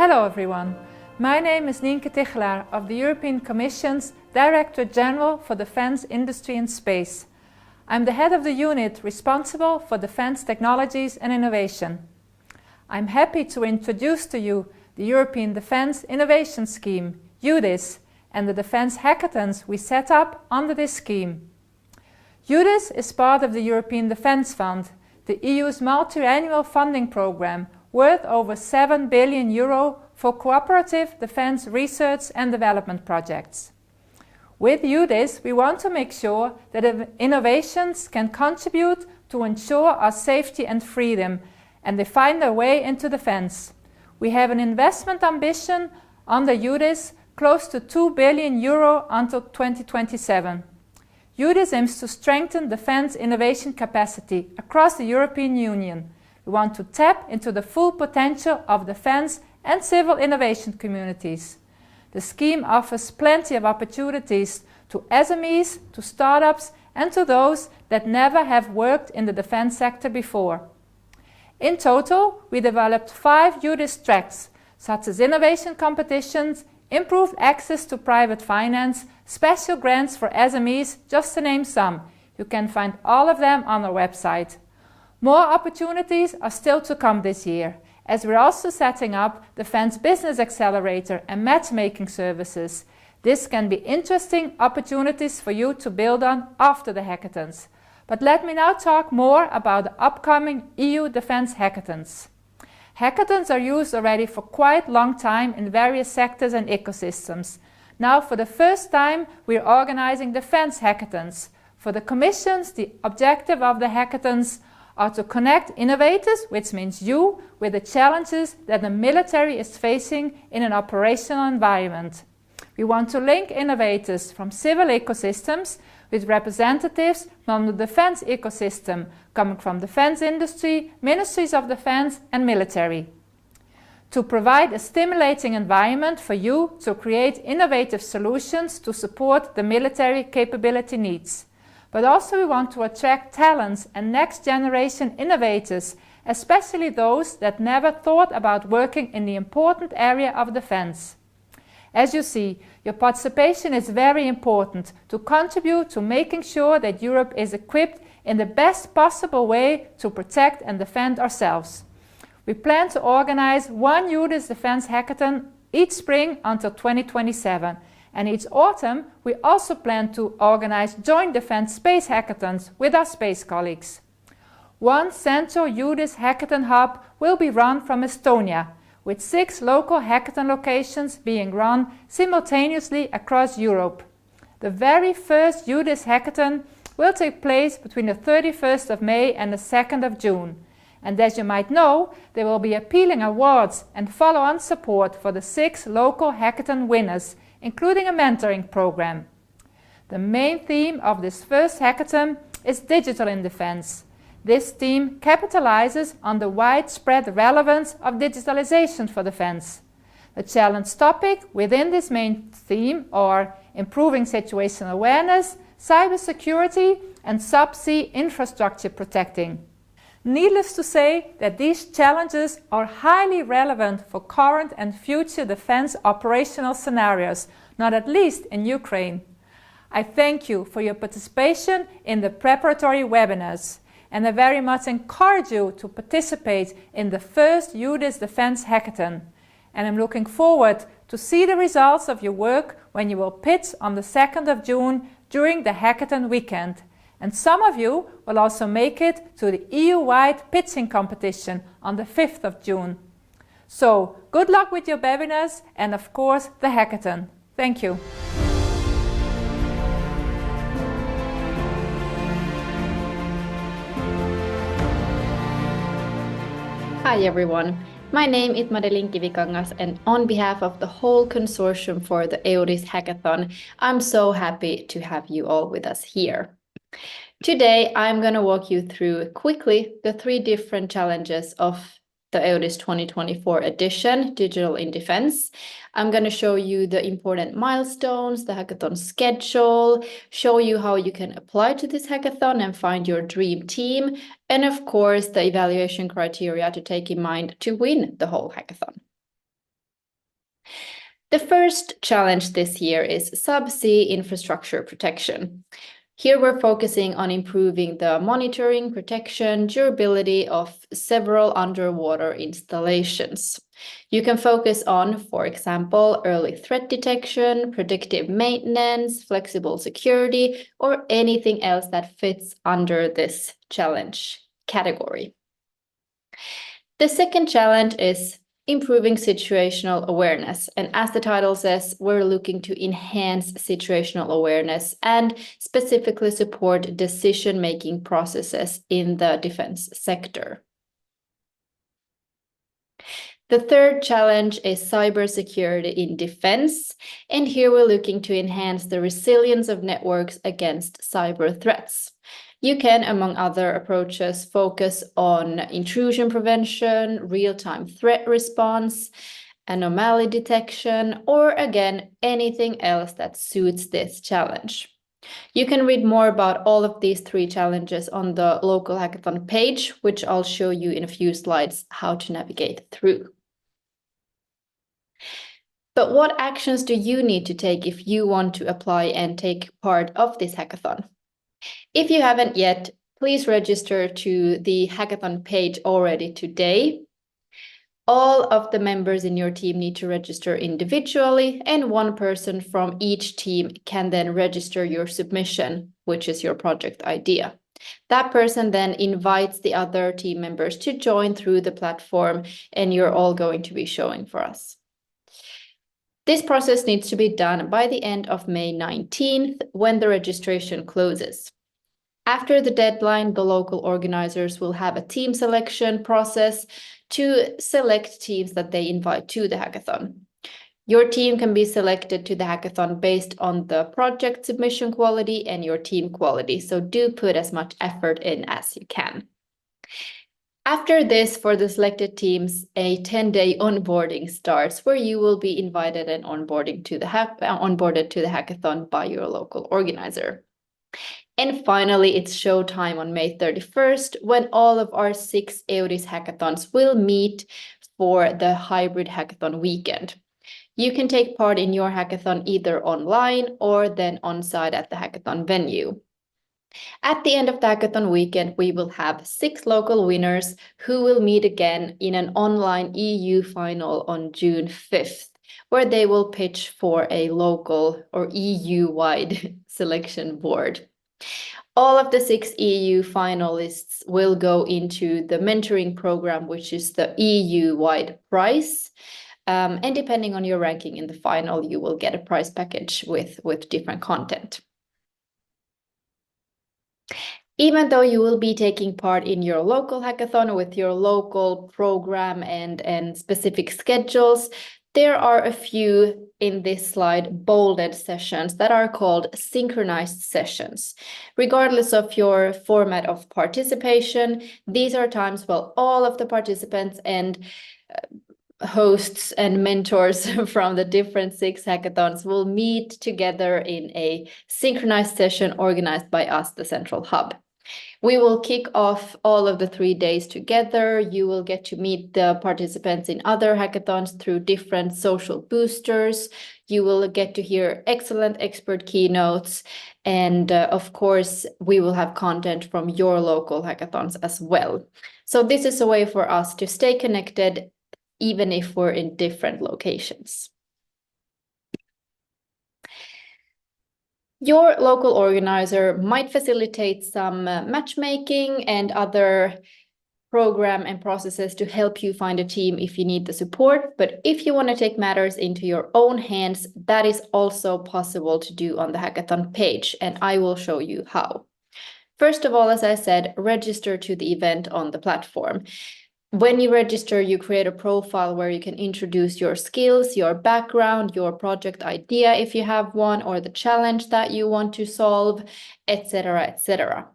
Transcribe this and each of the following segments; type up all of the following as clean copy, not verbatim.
Hello everyone, my name is Nienke Tichelaar of the European Commission's Director General for Defence Industry and Space. I'm the head of the unit responsible for defence technologies and innovation. I'm happy to introduce to you the European Defence Innovation Scheme, EUDIS, and the Defence Hackathons we set up under this scheme. EUDIS is part of the European Defence Fund, the EU's multi-annual funding programme worth over €7 billion for cooperative defence research and development projects. With EUDIS, we want to make sure that innovations can contribute to ensure our safety and freedom, and they find their way into defence. We have an investment ambition under EUDIS close to €2 billion until 2027. EUDIS aims to strengthen defence innovation capacity across the European Union. We want to tap into the full potential of defence and civil innovation communities. The scheme offers plenty of opportunities to SMEs, to startups and to those that never have worked in the defence sector before. In total, we developed 5 EUDIS tracks, such as innovation competitions, improved access to private finance, special grants for SMEs, just to name some. You can find all of them on our website. More opportunities are still to come this year, as we're also setting up Defence Business Accelerator and matchmaking services. This can be interesting opportunities for you to build on after the hackathons. But let me now talk more about the upcoming EU Defence Hackathons. Hackathons are used already for quite a long time in various sectors and ecosystems. Now, for the first time, we are organizing defence hackathons. For the Commissions, the objective of the hackathons are to connect innovators, which means you, with the challenges that the military is facing in an operational environment. We want to link innovators from civil ecosystems with representatives from the defence ecosystem, coming from defence industry, ministries of defence and military. To provide a stimulating environment for you to create innovative solutions to support the military capability needs. But also we want to attract talents and next generation innovators, especially those that never thought about working in the important area of defence. As you see, your participation is very important to contribute to making sure that Europe is equipped in the best possible way to protect and defend ourselves. We plan to organize one EUDIS Defence Hackathon each spring until 2027, and each autumn we also plan to organize joint defence space hackathons with our space colleagues. One central EUDIS Hackathon hub will be run from Estonia, with 6 local hackathon locations being run simultaneously across Europe. The very first EUDIS Hackathon will take place between the 31st of May and the 2nd of June. And as you might know, there will be appealing awards and follow-on support for the 6 local hackathon winners, including a mentoring program. The main theme of this first hackathon is digital in defence. This theme capitalizes on the widespread relevance of digitalization for defence. The challenge topic within this main theme are improving situational awareness, cybersecurity and subsea infrastructure protecting. Needless to say that these challenges are highly relevant for current and future defence operational scenarios, not at least in Ukraine. I thank you for your participation in the preparatory webinars, and I very much encourage you to participate in the first EUDIS Defence Hackathon. And I'm looking forward to see the results of your work when you will pitch on the 2nd of June during the hackathon weekend. And some of you will also make it to the EU-wide pitching competition on the 5th of June. So, good luck with your webinars and of course the hackathon. Thank you. Hi everyone, my name is Madeleine Kivikangas, and on behalf of the whole consortium for the EUDIS Hackathon, I'm so happy to have you all with us here. Today I'm going to walk you through quickly the 3 different challenges of the EUDIS 2024 edition, Digital in Defence. I'm going to show you the important milestones, the hackathon schedule, show you how you can apply to this hackathon and find your dream team, and of course the evaluation criteria to take in mind to win the whole hackathon. The first challenge this year is subsea infrastructure protection. Here we're focusing on improving the monitoring, protection, durability of several underwater installations. You can focus on, for example, early threat detection, predictive maintenance, flexible security, or anything else that fits under this challenge category. The second challenge is improving situational awareness. And as the title says, we're looking to enhance situational awareness and specifically support decision-making processes in the defense sector. The third challenge is cybersecurity in defense. And here we're looking to enhance the resilience of networks against cyber threats. You can, among other approaches, focus on intrusion prevention, real-time threat response, anomaly detection, or again, anything else that suits this challenge. You can read more about all of these three challenges on the local hackathon page, which I'll show you in a few slides how to navigate through. But what actions do you need to take if you want to apply and take part of this hackathon? If you haven't yet, please register to the hackathon page already today. All of the members in your team need to register individually, and one person from each team can then register your submission, which is your project idea. That person then invites the other team members to join through the platform, and you're all going to be showing for us. This process needs to be done by the end of May 19th, when the registration closes. After the deadline, the local organizers will have a team selection process to select teams that they invite to the hackathon. Your team can be selected to the hackathon based on the project submission quality and your team quality, so do put as much effort in as you can. After this, for the selected teams, a 10-day onboarding starts where you will be invited and onboarded to the hackathon by your local organizer. And finally, it's showtime on May 31st, when all of our 6 EUDIS hackathons will meet for the hybrid hackathon weekend. You can take part in your hackathon either online or then on-site at the hackathon venue. At the end of the hackathon weekend, we will have 6 local winners who will meet again in an online EU final on June 5th, where they will pitch for a local or EU-wide selection board. All of the 6 EU finalists will go into the mentoring program, which is the EU-wide prize. And depending on your ranking in the final, you will get a prize package with different content. Even though you will be taking part in your local hackathon with your local program and specific schedules, there are a few in this slide bolded sessions that are called synchronized sessions. Regardless of your format of participation, these are times where all of the participants and hosts and mentors from the different 6 hackathons will meet together in a synchronized session organized by us, the Central Hub. We will kick off all of the 3 days together. You will get to meet the participants in other hackathons through different social boosters. You will get to hear excellent expert keynotes. And of course, we will have content from your local hackathons as well. So this is a way for us to stay connected, even if we're in different locations. Your local organizer might facilitate some matchmaking and other program and processes to help you find a team if you need the support. But if you want to take matters into your own hands, that is also possible to do on the hackathon page, and I will show you how. First of all, as I said, register to the event on the platform. When you register, you create a profile where you can introduce your skills, your background, your project idea if you have one, or the challenge that you want to solve, etc., etc.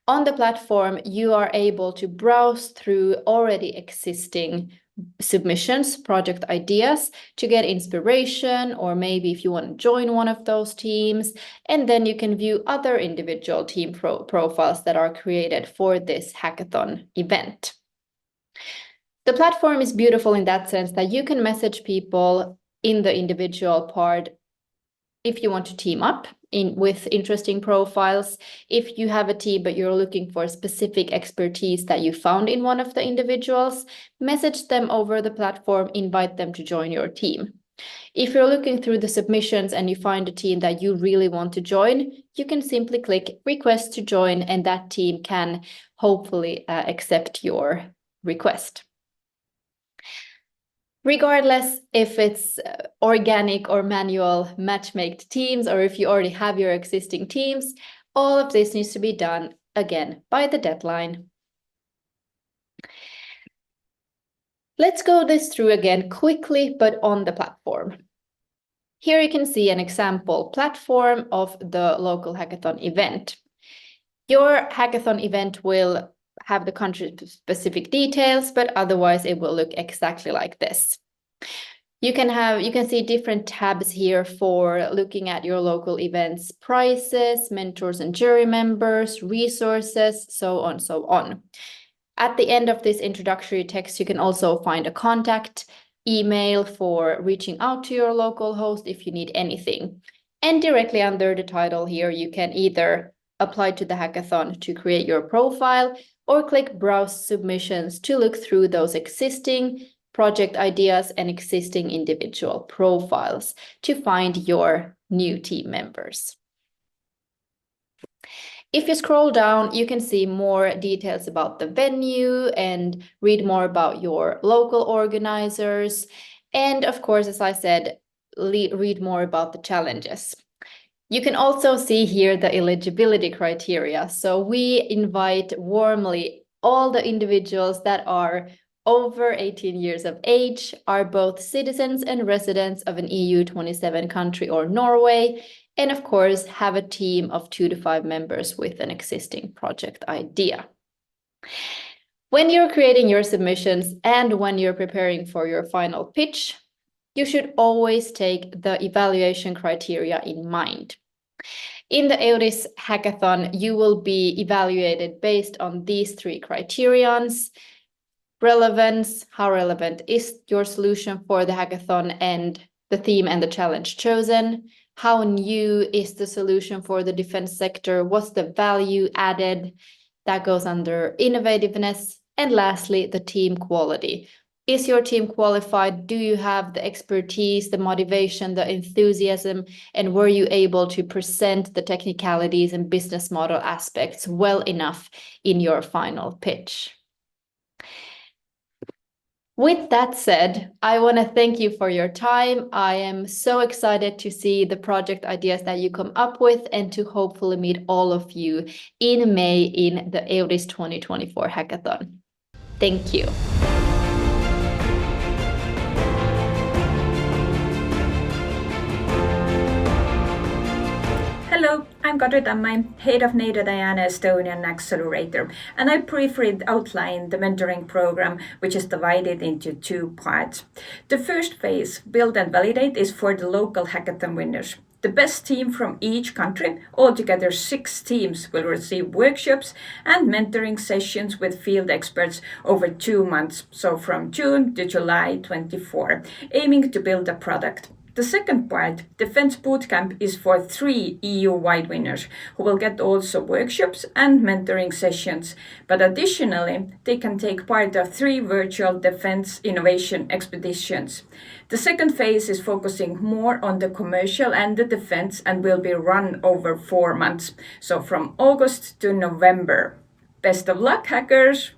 On the platform, you are able to browse through already existing submissions, project ideas, to get inspiration, or maybe if you want to join one of those teams, and then you can view other individual team profiles that are created for this hackathon event. The platform is beautiful in that sense that you can message people in the individual part if you want to team up with interesting profiles. If you have a team but you're looking for specific expertise that you found in one of the individuals, message them over the platform, invite them to join your team. If you're looking through the submissions and you find a team that you really want to join, you can simply click request to join, and that team can hopefully accept your request. Regardless if it's organic or manual matchmaked teams, or if you already have your existing teams, all of this needs to be done again by the deadline. Let's go this through again quickly, but on the platform. Here you can see an example platform of the local hackathon event. Your hackathon event will have the country-specific details, but otherwise it will look exactly like this. You can see different tabs here for looking at your local events, prices, mentors and jury members, resources, so on, so on. At the end of this introductory text, you can also find a contact email for reaching out to your local host if you need anything. And directly under the title here, you can either apply to the hackathon to create your profile or click Browse Submissions to look through those existing project ideas and existing individual profiles to find your new team members. If you scroll down, you can see more details about the venue and read more about your local organizers. And of course, as I said, read more about the challenges. You can also see here the eligibility criteria. So we invite warmly all the individuals that are over 18 years of age, are both citizens and residents of an EU 27 country or Norway, and of course have a team of 2 to 5 members with an existing project idea. When you're creating your submissions and when you're preparing for your final pitch, you should always take the evaluation criteria in mind. In the EUDIS Hackathon, you will be evaluated based on these 3 criterions: relevance, how relevant is your solution for the hackathon and the theme and the challenge chosen? How new is the solution for the defense sector? What's the value added? That goes under innovativeness. And lastly, the team quality. Is your team qualified? Do you have the expertise, the motivation, the enthusiasm, and were you able to present the technicalities and business model aspects well enough in your final pitch? With that said, I want to thank you for your time. I am so excited to see the project ideas that you come up with and to hopefully meet all of you in May in the EUDIS 2024 Hackathon. Thank you. Hello, I'm Kadri Tammai, head of NATO Diana Estonian Accelerator, and I briefly outline the mentoring program, which is divided into 2 parts. The first phase, Build and Validate, is for the local hackathon winners. The best team from each country, altogether 6 teams, will receive workshops and mentoring sessions with field experts over 2 months, so from June to July 24, aiming to build a product. The second part, Defense Bootcamp, is for 3 EU-wide winners who will get also workshops and mentoring sessions, but additionally, they can take part of 3 virtual defense innovation expeditions. The second phase is focusing more on the commercial and the defense and will be run over 4 months, so from August to November. Best of luck, hackers!